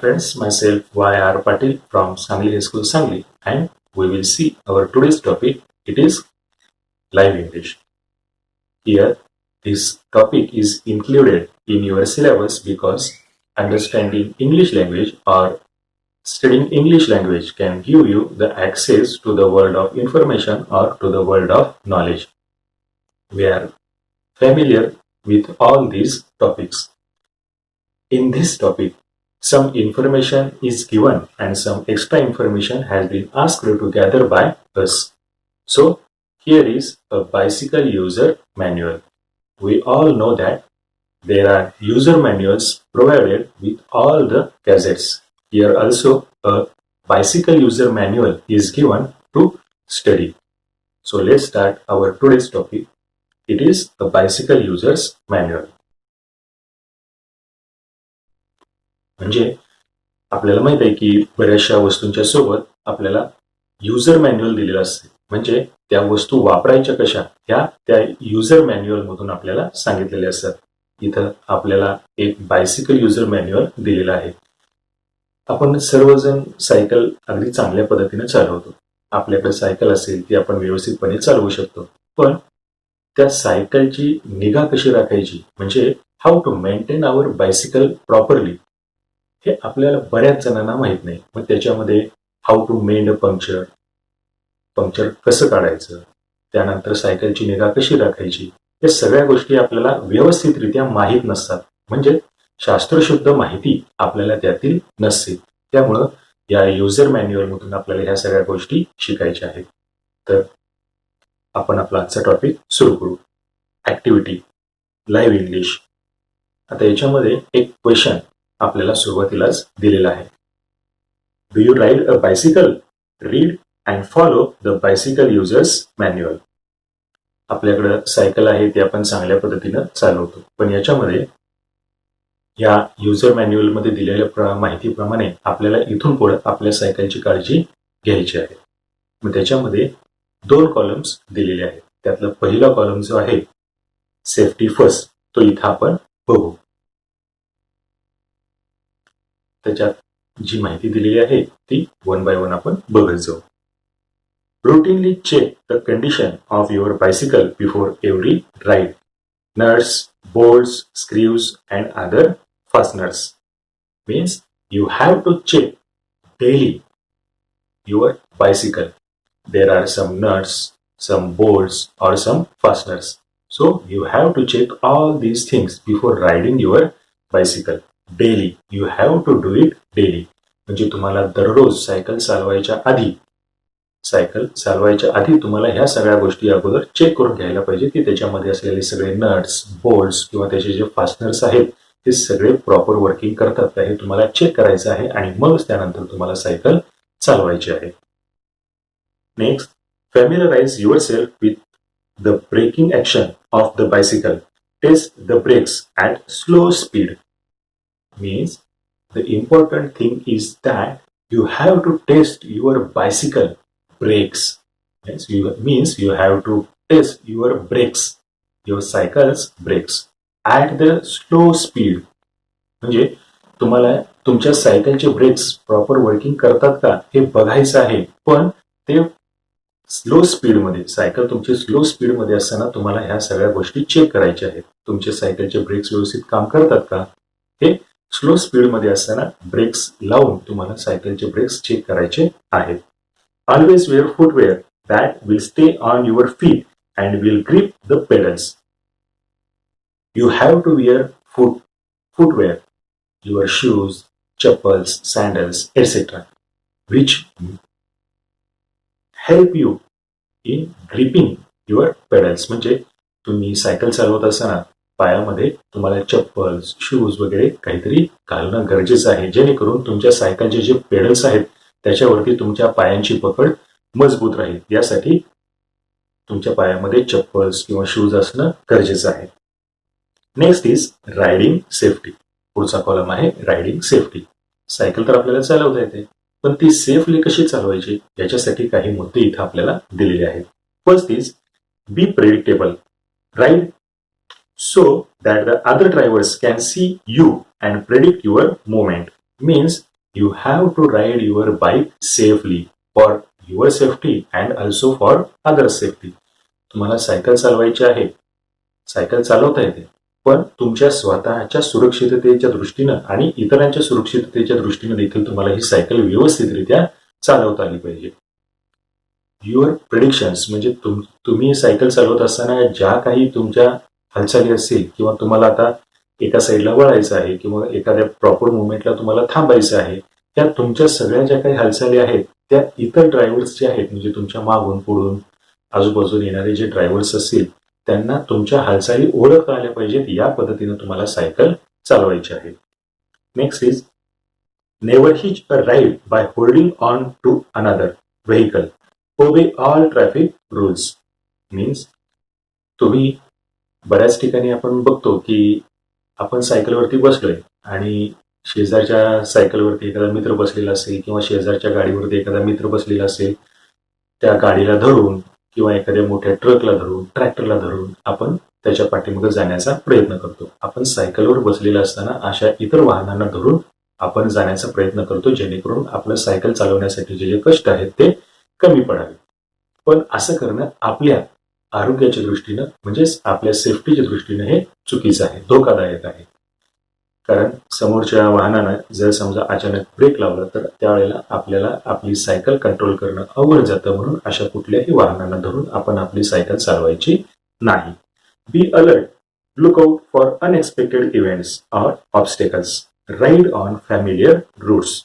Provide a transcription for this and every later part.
friends, myself Y.R. Patil from Sangli High School, Sangli, and we will see our today's topic. It is live English. Here, this topic is included in your syllabus because understanding English language or studying English language can give you the access to the world of information or to the world of knowledge. We are familiar with all these topics. In this topic, some information is given and some extra information has been asked to gather by us. So, here is a bicycle user manual. We all know that there are user manuals provided with all the gadgets. Here also a bicycle user manual is given to study. So let's start our today's topic. It is a bicycle user's manual. म्हणजे आपल्याला माहित आहे की बऱ्याचशा वस्तूंच्या सोबत आपल्याला user manual दिलेलं असते. म्हणजे त्या वस्तू वापरायच्या कशा ह्या त्या युजर मॅन्युअल मधून आपल्याला सांगितलेले असतात. इथं आपल्याला एक बायसिकल युजर मॅन्युअल दिलेलं आहे. आपण सर्वजण सायकल अगदी चांगल्या पद्धतीने चालवतो. आपल्याकडे सायकल असेल ती आपण व्यवस्थितपणे चालवू शकतो. पण त्या सायकलची निगा कशी राखायची म्हणजे how to maintain our bicycle properly हे आपल्याला बऱ्याच जणांना माहित नाही. मग त्याच्यामध्ये how to mend puncture, puncture कसं काढायचं, त्यानंतर सायकलची निगा कशी राखायची, या सगळ्या गोष्टी आपल्याला व्यवस्थितरित्या माहीत नसतात. म्हणजे शास्त्रशुद्ध माहिती आपल्याला त्यातील नसते. त्यामुळं या युजर मॅन्युअल मधून आपल्याला ह्या सगळ्या गोष्टी शिकायच्या आहेत. तर आपण आपला आजचा टॉपिक सुरू करू. Activity live English. आता याच्यामध्ये एक क्वेश्चन आपल्याला सुरुवातीलाच दिलेला आहे. Do you ride a bicycle? Read and follow the bicycle users manual. आपल्याकडे सायकल आहे ते आपण चांगल्या पद्धतीनं चालवतो. पण याच्यामध्ये या युजर मॅन्युअल मध्ये दिलेल्या माहितीप्रमाणे आपल्याला इथून पुढे आपल्या सायकलची काळजी घ्यायची आहे. मग त्याच्यामध्ये 2 कॉलम्स दिलेले आहेत. त्यातला पहिला कॉलम जो आहे सेफ्टी फर्स्ट तो इथं आपण बघू. त्याच्यात जी माहिती दिलेली आहे ती 1 by 1 आपण बघत जाऊ. Routinely check the condition of your bicycle before every ride. Nuts, bolts, screws and other fasteners. Means you have to check daily your bicycle. There are some nuts, some bolts or some fasteners. So you have to check all these things before riding your bicycle. Daily. You have to do it daily. म्हणजे तुम्हाला दररोज cycle चालवायच्या आधी तुम्हाला ह्या सगळ्या गोष्टी अगोदर check करून घ्यायला पाहिजे की त्याच्यामध्ये असलेले सगळे नट्स, बोल्ट्स किंवा त्याचे जे फास्टनर्स आहेत ते सगळे प्रॉपर वर्किंग करतात का हे तुम्हाला चेक करायचं आहे आणि मग त्यानंतर तुम्हाला सायकल चालवायची आहे. Next, familiarize yourself with the braking action of the bicycle. Test the brakes at slow speed. Means the important thing is that you have to test your bicycle brakes. Yes, means you have to test your brakes, your cycle's brakes at the slow speed. म्हणजे तुम्हाला तुमच्या सायकलचे breaks proper working करतात का हे बघायचं आहे. पण ते स्लो स्पीडमध्ये सायकल तुमची स्लो स्पीडमध्ये असताना तुम्हाला ह्या सगळ्या गोष्टी चेक करायच्या आहेत. तुमचे सायकलचे ब्रेक्स व्यवस्थित काम करतात का हे स्लो स्पीडमध्ये असताना ब्रेक्स लावून तुम्हाला सायकलचे ब्रेक्स चेक करायचे आहेत. Always wear footwear that will stay on your feet and will grip the pedals. You have to wear footwear, your shoes, chappals, sandals etcetera which help you in gripping your pedals. म्हणजे तुम्ही cycle चालवत असताना पायामध्ये तुम्हाला chappals, shoes वगैरे काहीतरी घालणं गरजेचं आहे जेणेकरून तुमच्या सायकलचे जे पेडल्स आहेत त्याच्यावरती तुमच्या पायांची पकड मजबूत राहील. यासाठी तुमच्या पायामध्ये चप्पल्स किंवा शूज असणं गरजेचं आहे. Next is riding safety. पुढचा कॉलम आहे रायडिंग सेफ्टी. सायकल तर आपल्याला चालवता येते पण ती सेफली कशी चालवायची याच्यासाठी काही मुद्दे इथं आपल्याला दिलेले आहेत. First is be predictable. Ride so that the other drivers can see you and predict your movement. Means You have to ride your bike safely for your safety and also for others' safety. तुम्हाला cycle चालवायची आहे, cycle चालवता येते, पण तुमच्या स्वतःच्या सुरक्षिततेच्या दृष्टीनं आणि इतरांच्या सुरक्षिततेच्या दृष्टीनं देखील तुम्हाला ही सायकल व्यवस्थितरित्या चालवता आली पाहिजे. युअर प्रेडिक्शन्स म्हणजे तुम्ही सायकल चालवत असताना ज्या काही तुमच्या हालचाली असतील किंवा तुम्हाला आता एका साईडला वळायचं आहे किंवा एखाद्या प्रॉपर मुवमेंटला तुम्हाला थांबायचं आहे, त्या तुमच्या सगळ्या ज्या काही हालचाली आहेत त्या इतर ड्रायव्हर्स जे आहेत म्हणजे तुमच्या मागून पुढून आजूबाजूला येणारे जे ड्रायव्हर्स असतील त्यांना तुमच्या हालचाली ओळखता आल्या पाहिजेत. या पद्धतीने तुम्हाला सायकल चालवायची आहे. Next is never hitch a ride by holding on to another vehicle. Obey all traffic rules. Means तुम्ही बऱ्याच ठिकाणी आपण बघतो की आपण सायकलवरती बसलोय आणि शेजारच्या सायकलवरती एखादा मित्र बसलेला असेल किंवा शेजारच्या गाडीवरती एखादा मित्र बसलेला असेल, त्या गाडीला धरून किंवा एखाद्या मोठ्या ट्रकला धरून ट्रॅक्टरला धरून आपण त्याच्या पाठीमागे जाण्याचा प्रयत्न करतो. आपण सायकलवर बसलेला असताना अशा इतर वाहनांना धरून आपण जाण्याचा प्रयत्न करतो जेणेकरून आपलं सायकल चालवण्यासाठी जे कष्ट आहेत ते कमी पडावे. पण असं करणं आपल्या आरोग्याच्या दृष्टीनं म्हणजेच आपल्या सेफ्टीच्या दृष्टीनं हे चुकीचं आहे, धोकादायक आहे. कारण समोरच्या वाहनानं जर समजा अचानक ब्रेक लावला तर त्यावेळेला आपल्याला आपली सायकल कंट्रोल करणं अवघड जातं. म्हणून अशा कुठल्याही वाहनांना धरून आपण आपली सायकल चालवायची नाही. Be alert. Look out for unexpected events or obstacles. Ride on familiar routes.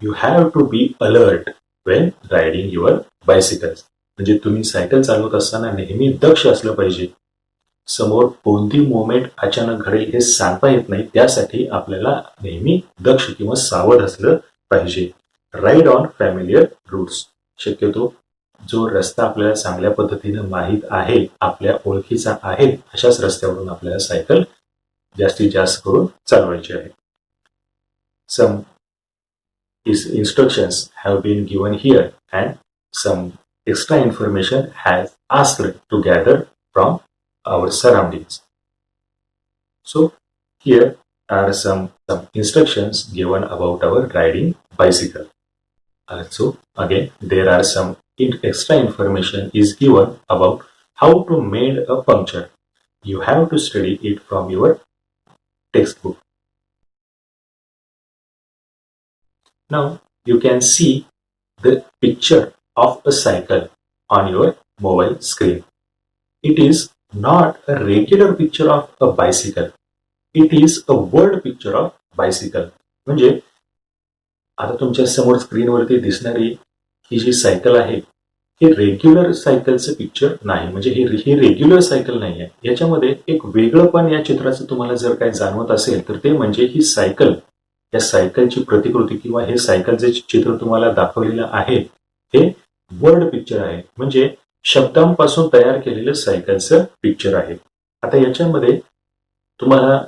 You have to be alert when riding your bicycles. म्हणजे तुम्ही सायकल चालवत असताना नेहमी दक्ष असलं पाहिजे. समोर कोणती मुवमेंट अचानक घडेल हे सांगता येत नाही, त्यासाठी आपल्याला नेहमी दक्ष किंवा सावध असलं पाहिजे. Ride on familiar routes. शक्यतो जो रस्ता आपल्याला चांगल्या पद्धतीनं माहीत आहे, आपल्या ओळखीचा आहे, अशाच रस्त्यावरून आपल्याला सायकल जास्तीत जास्त करून चालवायची आहे. सम instructions have been given here and some extra information has asked to gather from our surroundings. So here are some instructions given about our riding bicycle. Also again there are some extra information is given about how to made a puncture. You have to study it from your textbook. Now you can see the picture of a cycle on your mobile screen. It is not a regular picture of a bicycle. It is a word picture of bicycle. म्हणजे आता तुमच्या समोर स्क्रीनवरती दिसणारी ही जी cycle आहे हे regular सायकलचं picture नाही. म्हणजे ही regular cycle नाही आहे. याच्यामध्ये एक वेगळं पण या चित्राचं तुम्हाला जर काही जाणवत असेल तर ते म्हणजे ही सायकल, या सायकलची प्रतिकृती किंवा हे सायकल जे चित्र तुम्हाला दाखवलेलं आहे हे वर्ड पिक्चर आहे. म्हणजे शब्दांपासून तयार केलेलं सायकलचं पिक्चर आहे. आता याच्यामध्ये तुम्हाला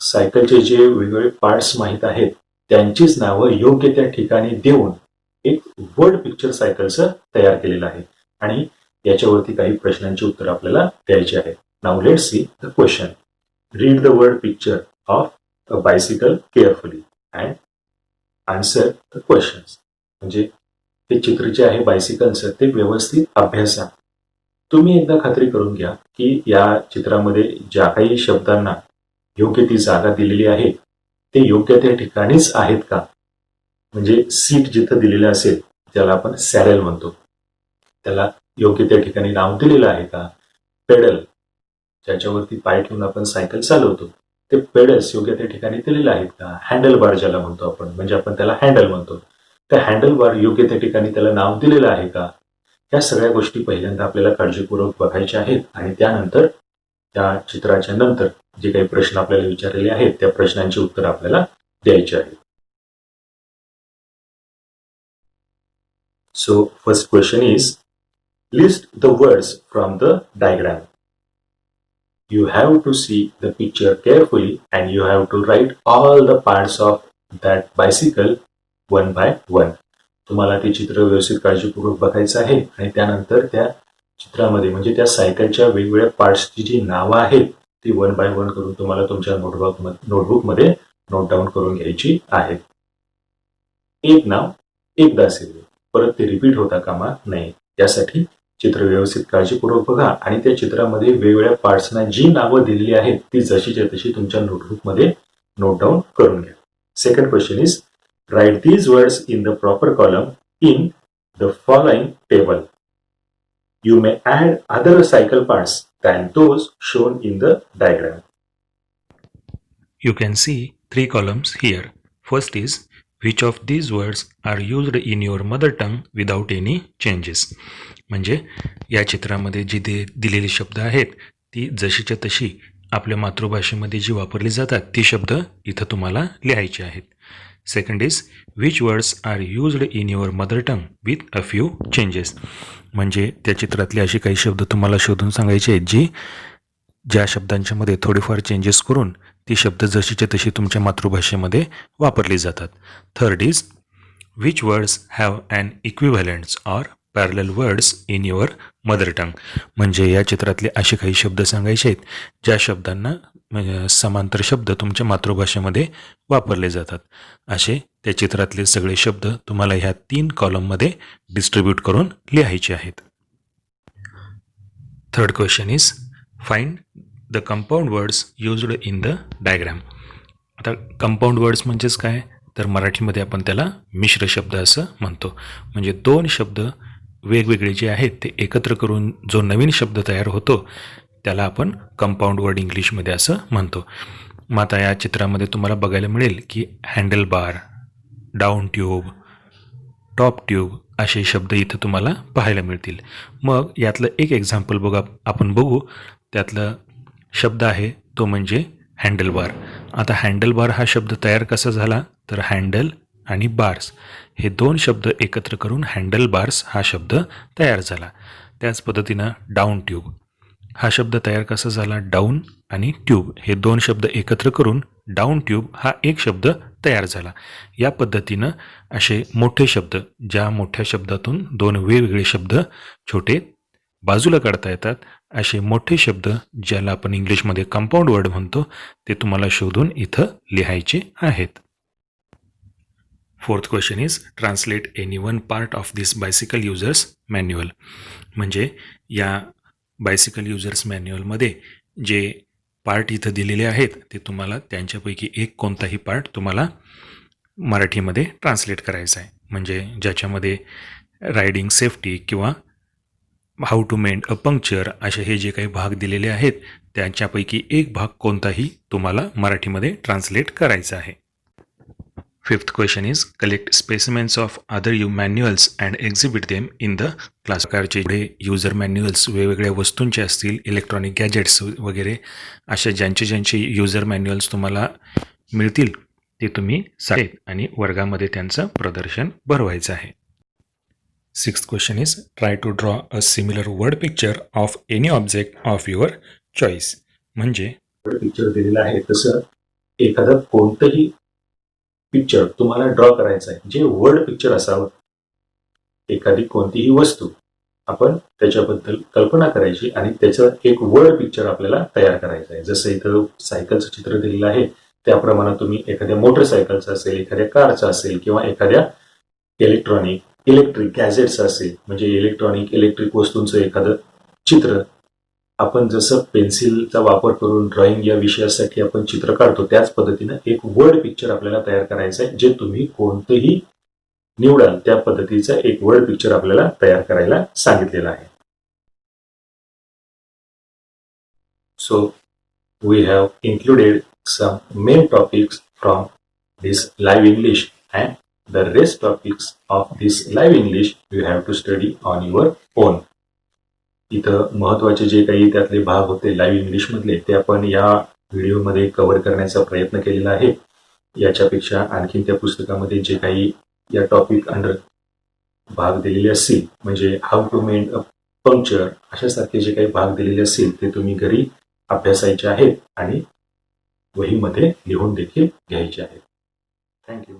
सायकलचे जे वेगवेगळे पार्ट्स माहीत आहेत त्यांचीच नावं योग्य त्या ठिकाणी देऊन एक वर्ड पिक्चर सायकलचं तयार केलेलं आहे आणि याच्यावरती काही प्रश्नांची उत्तर आपल्याला द्यायची आहेत. Now let's see the question. Read the word picture of a bicycle carefully and answer the questions. म्हणजे ते चित्र जे आहे बायसिकलचं ते व्यवस्थित अभ्यासा. तुम्ही एकदा खात्री करून घ्या की या चित्रामध्ये ज्या काही शब्दांना योग्य ती जागा दिलेली आहे ते योग्य त्या ठिकाणीच आहेत का. म्हणजे सीट जिथं दिलेलं असेल त्याला आपण सॅडल म्हणतो, त्याला योग्य त्या ठिकाणी नाव दिलेलं आहे का. पेडल ज्याच्यावरती पाय ठेवून आपण सायकल चालवतो ते पेडल्स योग्य त्या ठिकाणी दिलेले आहेत का. हँडल बार ज्याला म्हणतो आपण म्हणजे आपण त्याला हँडल म्हणतो, त्या हँडल बार योग्य त्या ठिकाणी त्याला नाव दिलेलं आहे का. या सगळ्या गोष्टी पहिल्यांदा आपल्याला काळजीपूर्वक बघायच्या आहेत आणि त्यानंतर त्या चित्राच्या नंतर जे काही प्रश्न आपल्याला विचारलेले आहेत त्या प्रश्नांची उत्तर आपल्याला द्यायची आहेत. So first question is list the words from the diagram. You have to see the picture carefully and you have to write all the parts of that bicycle one by one. तुम्हाला ते चित्र व्यवस्थित काळजीपूर्वक बघायचं आहे आणि त्यानंतर त्या चित्रामध्ये म्हणजे त्या सायकलच्या वेगवेगळ्या पार्ट्सची जी नावं आहेत ती वन बाय वन करून तुम्हाला तुमच्या नोटबुकमध्ये नोट डाऊन करून घ्यायची आहेत. एक नाव एकदाच येईल, परत ते रिपीट होता कामा नये. यासाठी चित्र व्यवस्थित काळजीपूर्वक बघा आणि त्या चित्रामध्ये वेगवेगळ्या पार्ट्सना जी नावं दिलेली आहेत ती जशीच्या तशी तुमच्या नोटबुकमध्ये नोट डाऊन करून घ्या. Second question is write these words in the proper column in the following table. You may add other cycle parts than those shown in the diagram. You can see 3 columns here. First is which of these words are used in your mother tongue without any changes. म्हणजे या चित्रामध्ये जी दिलेली शब्द आहेत ती जशीच्या तशी आपल्या मातृभाषेमध्ये जी वापरली जातात ती शब्द इथं तुम्हाला लिहायचे आहेत. Second is which words are used in your mother tongue with a few changes. म्हणजे त्या चित्रातले असे काही शब्द तुम्हाला शोधून सांगायचे आहेत ज्या शब्दांच्यामध्ये थोडेफार चेंजेस करून ती शब्द जशीच्या तशी तुमच्या मातृभाषेमध्ये वापरली जातात. Third is which words have an equivalents or parallel words in your mother tongue. म्हणजे या चित्रातले असे काही शब्द सांगायचे आहेत ज्या शब्दांना समांतर शब्द तुमच्या मातृभाषेमध्ये वापरले जातात. असे त्या चित्रातले सगळे शब्द तुम्हाला ह्या 3 कॉलममध्ये डिस्ट्रीब्यूट करून लिहायचे आहेत. Third question is find the compound words used in the diagram. आता कंपाऊंड वर्ड्स म्हणजेच काय, तर मराठीमध्ये आपण त्याला मिश्र शब्द असं म्हणतो. म्हणजे 2 शब्द वेगवेगळे जे आहेत ते एकत्र करून जो नवीन शब्द तयार होतो त्याला आपण कंपाऊंड वर्ड इंग्लिशमध्ये असं म्हणतो. मग आता या चित्रामध्ये तुम्हाला बघायला मिळेल की हँडल बार, डाऊन ट्यूब, टॉप ट्यूब असे शब्द इथं तुम्हाला पाहायला मिळतील. मग यातलं एक एक्झाम्पल आपण बघू. त्यातलं शब्द आहे तो म्हणजे हँडल बार. आता हँडल बार हा शब्द तयार कसा झाला, तर हँडल आणि बार्स हे 2 शब्द एकत्र करून हँडल बार्स हा शब्द तयार झाला. त्याच पद्धतीनं डाऊन ट्यूब हा शब्द तयार कसा झाला, डाऊन आणि ट्यूब हे 2 शब्द एकत्र करून डाऊन ट्यूब हा एक शब्द तयार झाला. या पद्धतीनं असे मोठे शब्द, ज्या मोठ्या शब्दातून 2 वेगवेगळे शब्द छोटे बाजूला काढता येतात, असे मोठे शब्द ज्याला आपण इंग्लिशमध्ये कंपाऊंड वर्ड म्हणतो ते तुम्हाला शोधून इथं लिहायचे आहेत. Fourth question is translate any one part of this bicycle users manual. म्हणजे या बायसिकल युजर्स मॅन्युअलमध्ये जे पार्ट इथं दिलेले आहेत ते तुम्हाला त्यांच्यापैकी एक कोणताही पार्ट तुम्हाला मराठीमध्ये ट्रान्सलेट करायचा आहे. म्हणजे ज्याच्यामध्ये रायडिंग सेफ्टी किंवा how to mend a puncture असे हे जे काही भाग दिलेले आहेत त्यांच्यापैकी एक भाग कोणताही तुम्हाला मराठीमध्ये ट्रान्सलेट करायचा आहे. Fifth question is collect specimens of other manuals and exhibit them in the class. प्रकारचे पुढे युजर मॅन्युअल्स वेगवेगळ्या वस्तूंचे असतील, इलेक्ट्रॉनिक गॅजेट्स वगैरे अशा ज्यांचे युजर मॅन्युअल्स तुम्हाला मिळतील ते तुम्ही सांगेल आणि वर्गामध्ये त्यांचं प्रदर्शन भरवायचं आहे. Sixth question is try to draw a similar word picture of any object of your choice. म्हणजे वर्ड पिक्चर दिलेलं आहे तसं एखादं कोणतंही पिक्चर तुम्हाला ड्रॉ करायचं आहे जे वर्ड पिक्चर असावं. एखादी कोणतीही वस्तू आपण त्याच्याबद्दल कल्पना करायची आणि त्याचं एक वर्ड पिक्चर आपल्याला तयार करायचं आहे. जसं इथं सायकलचं चित्र दिलेलं आहे त्याप्रमाणे तुम्ही एखाद्या मोटरसायकलचं असेल, एखाद्या कारचं असेल किंवा एखाद्या इलेक्ट्रिक गॅजेट्स असेल, म्हणजे इलेक्ट्रिक वस्तूंचं एखादं चित्र आपण जसं पेन्सिलचा वापर करून ड्रॉइंग या विषयासाठी आपण चित्र काढतो त्याच पद्धतीनं एक वर्ड पिक्चर आपल्याला तयार करायचं आहे. जे तुम्ही कोणतंही निवडाल त्या पद्धतीचा एक वर्ड पिक्चर आपल्याला तयार करायला सांगितलेला आहे. So we have included some main topics from this live English and the rest topics of this live English you have to study on your own. इथं महत्त्वाचे जे काही त्यातले भाग होते लाईव्ह इंग्लिशमधले ते आपण या व्हिडिओमध्ये कव्हर करण्याचा प्रयत्न केलेला आहे. याच्यापेक्षा आणखीन त्या पुस्तकामध्ये जे काही या टॉपिक अंडर भाग दिलेले असतील, म्हणजे how to mend a puncture अशासारखे जे काही भाग दिलेले असतील ते तुम्ही घरी अभ्यासायचे आहेत आणि वहीमध्ये लिहून देखील घ्यायचे आहेत. थँक्यू.